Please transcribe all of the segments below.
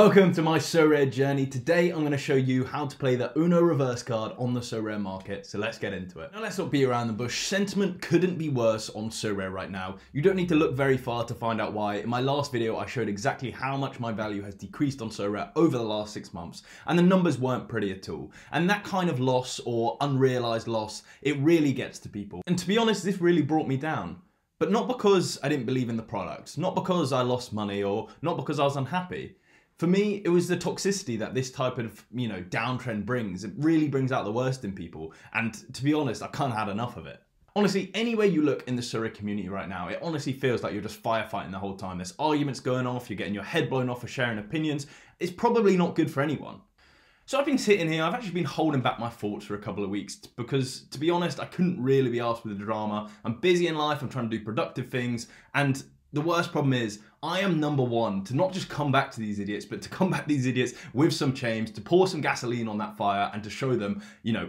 Welcome to my Sorare journey. Today I'm going to show you how to play the Uno reverse card on the Sorare market, so let's get into it. Now let's not beat around the bush. Sentiment couldn't be worse on Sorare right now. You don't need to look very far to find out why. In my last video I showed exactly how much my value has decreased on Sorare over the last 6 months, and the numbers weren't pretty at all. And that kind of loss, or unrealized loss, it really gets to people. And to be honest, this really brought me down. But not because I didn't believe in the product, not because I lost money, or not because I was unhappy. For me, it was the toxicity that this type of, downtrend brings. It really brings out the worst in people. And to be honest, I kind of had enough of it. Honestly, anywhere you look in the Sorare community right now, it honestly feels like you're just firefighting the whole time. There's arguments going off, you're getting your head blown off for sharing opinions. It's probably not good for anyone. So I've been sitting here, I've actually been holding back my thoughts for a couple of weeks because, to be honest, I couldn't really be asked with the drama. I'm busy in life, I'm trying to do productive things, and the worst problem is, I am number one to not just come back to these idiots, but to come back to these idiots with some change, to pour some gasoline on that fire and to show them,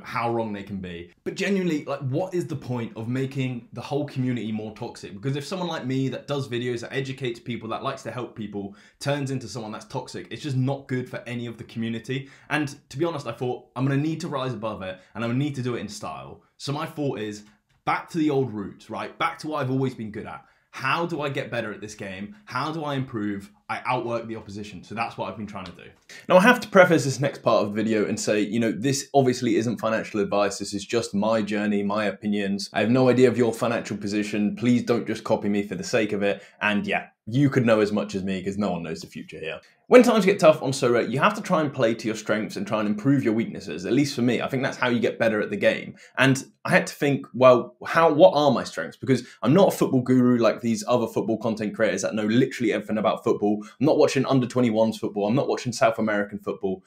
how wrong they can be. But genuinely, what is the point of making the whole community more toxic? Because if someone like me that does videos, that educates people, that likes to help people, turns into someone that's toxic, it's just not good for any of the community. And to be honest, I thought, I'm gonna need to rise above it and I'm gonna need to do it in style. So my thought is, back to the old roots, right? Back to what I've always been good at. How do I get better at this game? How do I improve? I outwork the opposition. So that's what I've been trying to do. Now I have to preface this next part of the video and say, this obviously isn't financial advice. This is just my journey, my opinions. I have no idea of your financial position. Please don't just copy me for the sake of it. And yeah, you could know as much as me because no one knows the future here. When times get tough on Sorare, you have to try and play to your strengths and try and improve your weaknesses. At least for me, I think that's how you get better at the game. And I had to think, well, what are my strengths? Because I'm not a football guru like these other football content creators that know literally everything about football. I'm not watching under 21s football. I'm not watching South American football.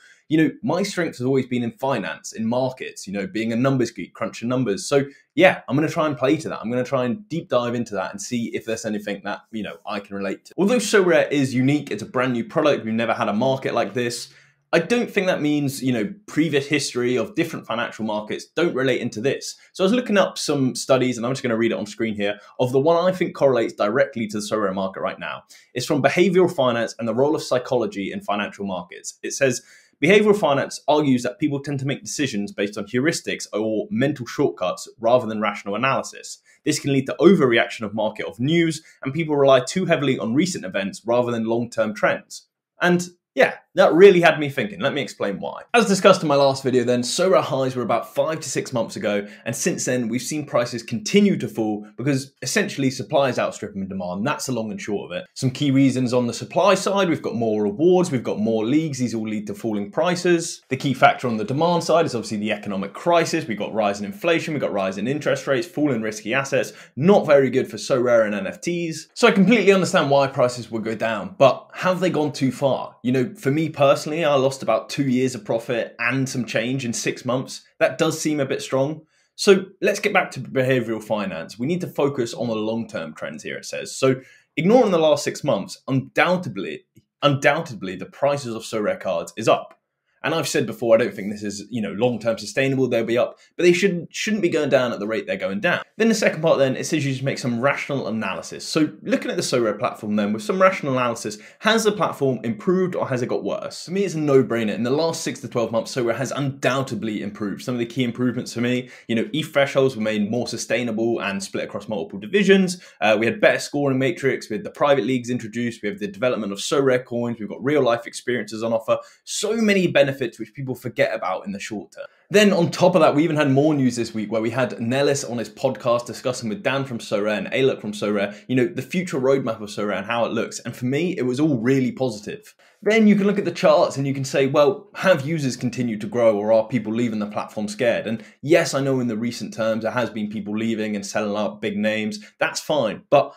My strength has always been in finance, in markets, being a numbers geek, crunching numbers. So yeah, I'm going to try and play to that. I'm going to try and deep dive into that and see if there's anything that, I can relate to. Although Sorare is unique, it's a brand new product. We've never had a market like this. I don't think that means, previous history of different financial markets don't relate into this. So I was looking up some studies, and I'm just going to read it on screen here, of the one I think correlates directly to the Sorare market right now. It's from Behavioral Finance and the Role of Psychology in Financial Markets. It says, behavioral finance argues that people tend to make decisions based on heuristics or mental shortcuts rather than rational analysis. This can lead to overreaction of market of news, and people rely too heavily on recent events rather than long-term trends. And yeah, that really had me thinking. Let me explain why. As discussed in my last video then, Sorare highs were about 5 to 6 months ago, and since then we've seen prices continue to fall because essentially supply is outstripping demand. That's the long and short of it. Some key reasons on the supply side: we've got more rewards, we've got more leagues, these all lead to falling prices. The key factor on the demand side is obviously the economic crisis. We've got rising inflation, we've got rising interest rates, falling risky assets, not very good for Sorare and NFTs. So I completely understand why prices would go down, but have they gone too far? For me personally, I lost about 2 years of profit and some change in 6 months. That does seem a bit strong. So let's get back to behavioral finance. We need to focus on the long-term trends here, it says. So ignoring the last 6 months, undoubtedly the prices of Sorare cards is up. And I've said before, I don't think this is, long-term sustainable. They'll be up, but they shouldn't be going down at the rate they're going down. Then the second part then, it says you just make some rational analysis. So looking at the Sorare platform then, with some rational analysis, has the platform improved or has it got worse? For me, it's a no-brainer. In the last 6 to 12 months, Sorare has undoubtedly improved. Some of the key improvements for me, ETH thresholds were made more sustainable and split across multiple divisions. We had better scoring matrix, we had the private leagues introduced, we have the development of Sorare coins, we've got real-life experiences on offer. So many benefits which people forget about in the short term. Then on top of that, we even had more news this week where we had Nellis on his podcast discussing with Dan from Sorare and Alok from Sorare, the future roadmap of Sorare and how it looks. And for me, it was all really positive. Then you can look at the charts and you can say, well, have users continued to grow, or are people leaving the platform scared? And yes, I know in the recent terms, there has been people leaving and selling out big names. That's fine. But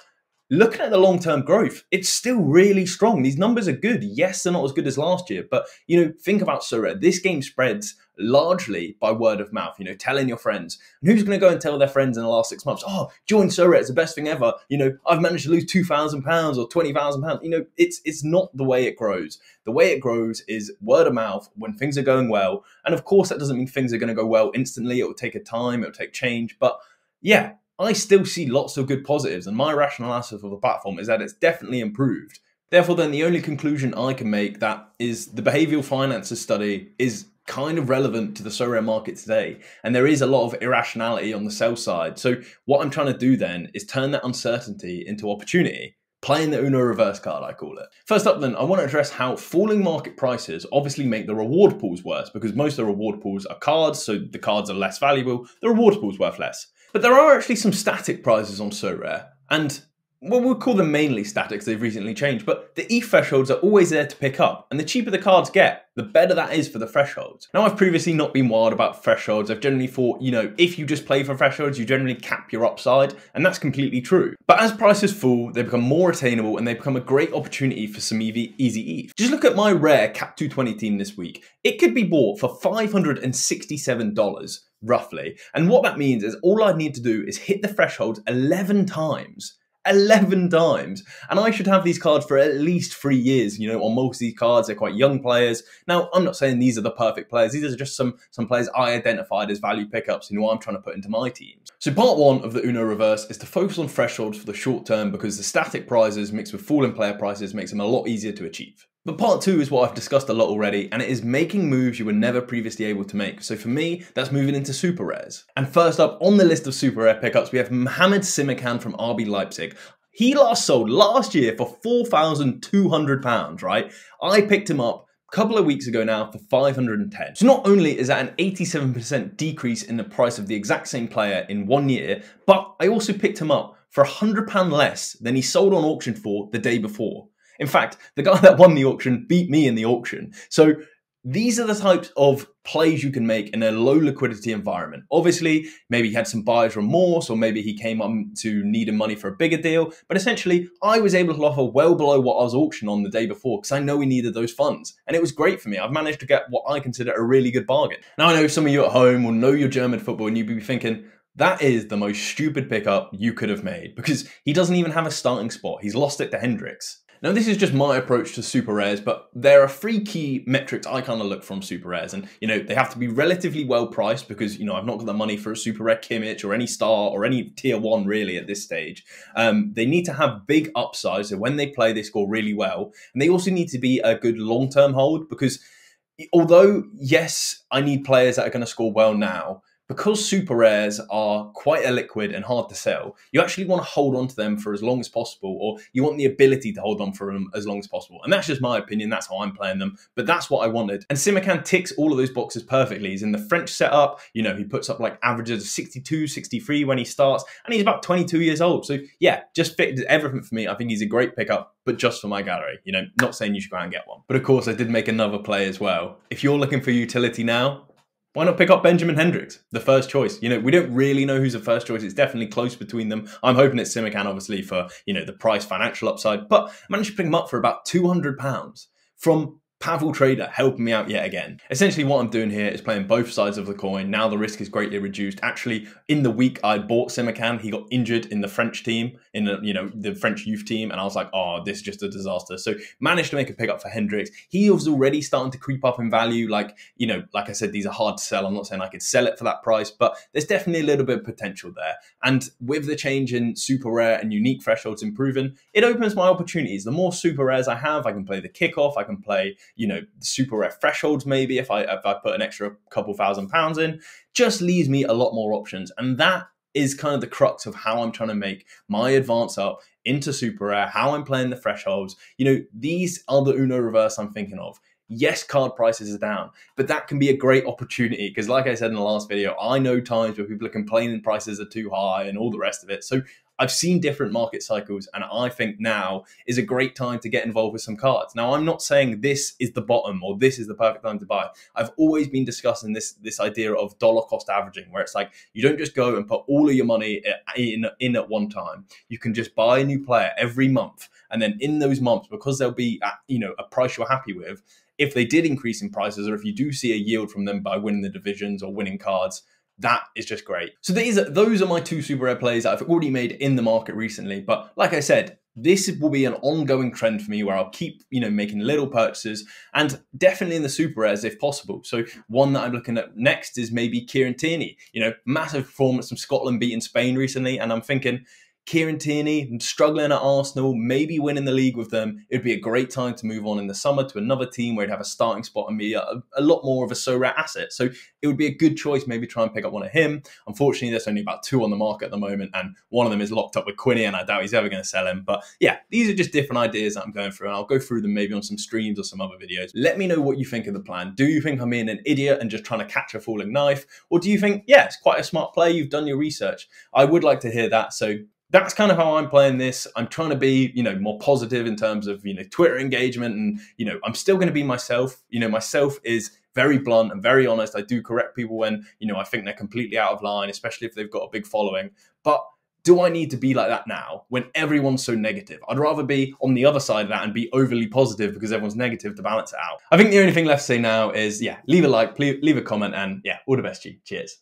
looking at the long-term growth, it's still really strong. These numbers are good. Yes, they're not as good as last year, but think about Sorare. This game spreads largely by word of mouth, telling your friends. And who's going to go and tell their friends in the last 6 months, oh, join Sorare, it's the best thing ever. I've managed to lose £2,000 or £20,000. It's not the way it grows. The way it grows is word of mouth when things are going well. And of course, that doesn't mean things are going to go well instantly. It will take a time, it will take change. But yeah, I still see lots of good positives, and my rational analysis of the platform is that it's definitely improved. Therefore, then the only conclusion I can make that is the behavioral finances study is kind of relevant to the Sorare market today. And there is a lot of irrationality on the sell side. So what I'm trying to do then is turn that uncertainty into opportunity. Playing the Uno reverse card, I call it. First up then, I want to address how falling market prices obviously make the reward pools worse, because most of the reward pools are cards, so the cards are less valuable, the reward pool's worth less. But there are actually some static prices on Sorare, and well, we'll call them mainly statics, they've recently changed, but the ETH thresholds are always there to pick up, and the cheaper the cards get, the better that is for the thresholds. Now, I've previously not been wild about thresholds. I've generally thought, you know, if you just play for thresholds, you generally cap your upside, and that's completely true. But as prices fall, they become more attainable, and they become a great opportunity for some easy ETH. Just look at my rare Cap 220 team this week. It could be bought for $567, roughly. And what that means is all I need to do is hit the thresholds 11 times. 11 times, and I should have these cards for at least 3 years. You know, on most of these cards, they're quite young players. Now, I'm not saying these are the perfect players. These are just some players I identified as value pickups, you know, I'm trying to put into my teams. So part one of the Uno reverse is to focus on thresholds for the short term, because the static prizes mixed with falling player prices makes them a lot easier to achieve. But part two is what I've discussed a lot already, and it is making moves you were never previously able to make. So for me, that's moving into super rares. And first up on the list of super rare pickups, we have Mohamed Simakan from RB Leipzig. He last sold last year for £4,200, right? I picked him up a couple of weeks ago now for 510. So not only is that an 87% decrease in the price of the exact same player in 1 year, but I also picked him up for £100 less than he sold on auction for the day before. In fact, the guy that won the auction beat me in the auction. So these are the types of plays you can make in a low liquidity environment. Obviously, maybe he had some buyer's remorse, or maybe he came up to needing money for a bigger deal. But essentially, I was able to offer well below what I was auctioned on the day before, because I know we needed those funds. And it was great for me. I've managed to get what I consider a really good bargain. Now, I know some of you at home will know your German football, and you'd be thinking, that is the most stupid pickup you could have made, because he doesn't even have a starting spot. He's lost it to Hendricks. Now, this is just my approach to super rares, but there are 3 key metrics I kind of look from super rares. And, you know, they have to be relatively well priced, because, you know, I've not got the money for a super rare Kimmich or any star or any tier 1 really at this stage. They need to have big upside, so when they play, they score really well. And they also need to be a good long-term hold, because although, yes, I need players that are going to score well now, because super rares are quite illiquid and hard to sell, you actually want to hold on to them for as long as possible, or you want the ability to hold on for them as long as possible. And that's just my opinion. That's how I'm playing them, but that's what I wanted. And Simakan ticks all of those boxes perfectly. He's in the French setup. You know, he puts up like averages of 62, 63 when he starts, and he's about 22 years old. So yeah, just fit everything for me. I think he's a great pickup, but just for my gallery. You know, not saying you should go out and get one. But of course, I did make another play as well. If you're looking for utility now, why not pick up Benjamin Hendricks, the first choice? You know, we don't really know who's the first choice. It's definitely close between them. I'm hoping it's Simakan, obviously, for, you know, the price financial upside. But I managed to pick him up for about £200 from Pavel Trader, helping me out yet again. Essentially what I'm doing here is playing both sides of the coin. Now the risk is greatly reduced. Actually, in the week I bought Simakan, he got injured in the French team, in the, you know, the French youth team, and I was like, oh, this is just a disaster. So managed to make a pickup for Hendricks. He was already starting to creep up in value. Like, you know, like I said, these are hard to sell. I'm not saying I could sell it for that price, but there's definitely a little bit of potential there. And with the change in super rare and unique thresholds improving, it opens my opportunities. The more super rares I have, I can play the kickoff, I can play, you know, super rare thresholds maybe if I put an extra couple £1,000 in, just leaves me a lot more options. And that is kind of the crux of how I'm trying to make my advance up into super rare, how I'm playing the thresholds. You know, these are the Uno reverse I'm thinking of. Yes, card prices are down, but that can be a great opportunity, because like I said in the last video, I know times where people are complaining prices are too high and all the rest of it. So I've seen different market cycles, and I think now is a great time to get involved with some cards. Now, I'm not saying this is the bottom or this is the perfect time to buy. I've always been discussing this idea of dollar cost averaging, where it's like you don't just go and put all of your money in at one time. You can just buy a new player every month, and then in those months, because they'll be at, you know, a price you're happy with, if they did increase in prices, or if you do see a yield from them by winning the divisions or winning cards, that is just great. So those are my 2 super rare plays that I've already made in the market recently. But like I said, this will be an ongoing trend for me, where I'll keep, you know, making little purchases, and definitely in the super rares if possible. So one that I'm looking at next is maybe Kieran Tierney. You know, massive performance from Scotland beating Spain recently, and I'm thinking, Kieran Tierney struggling at Arsenal, maybe winning the league with them. It'd be a great time to move on in the summer to another team where he'd have a starting spot and be a lot more of a Sorare asset. So it would be a good choice, maybe try and pick up one of him. Unfortunately, there's only about 2 on the market at the moment, and one of them is locked up with Quinny, and I doubt he's ever going to sell him. But yeah, these are just different ideas that I'm going through, and I'll go through them maybe on some streams or some other videos. Let me know what you think of the plan. Do you think I'm being an idiot and just trying to catch a falling knife? Or do you think, yeah, it's quite a smart play, you've done your research? I would like to hear that. So that's kind of how I'm playing this. I'm trying to be, more positive in terms of, Twitter engagement, and, I'm still going to be myself. Myself is very blunt and very honest. I do correct people when, I think they're completely out of line, especially if they've got a big following. But do I need to be like that now when everyone's so negative? I'd rather be on the other side of that and be overly positive because everyone's negative to balance it out. I think the only thing left to say now is, yeah, leave a like, leave a comment, and yeah, all the best to you. Cheers.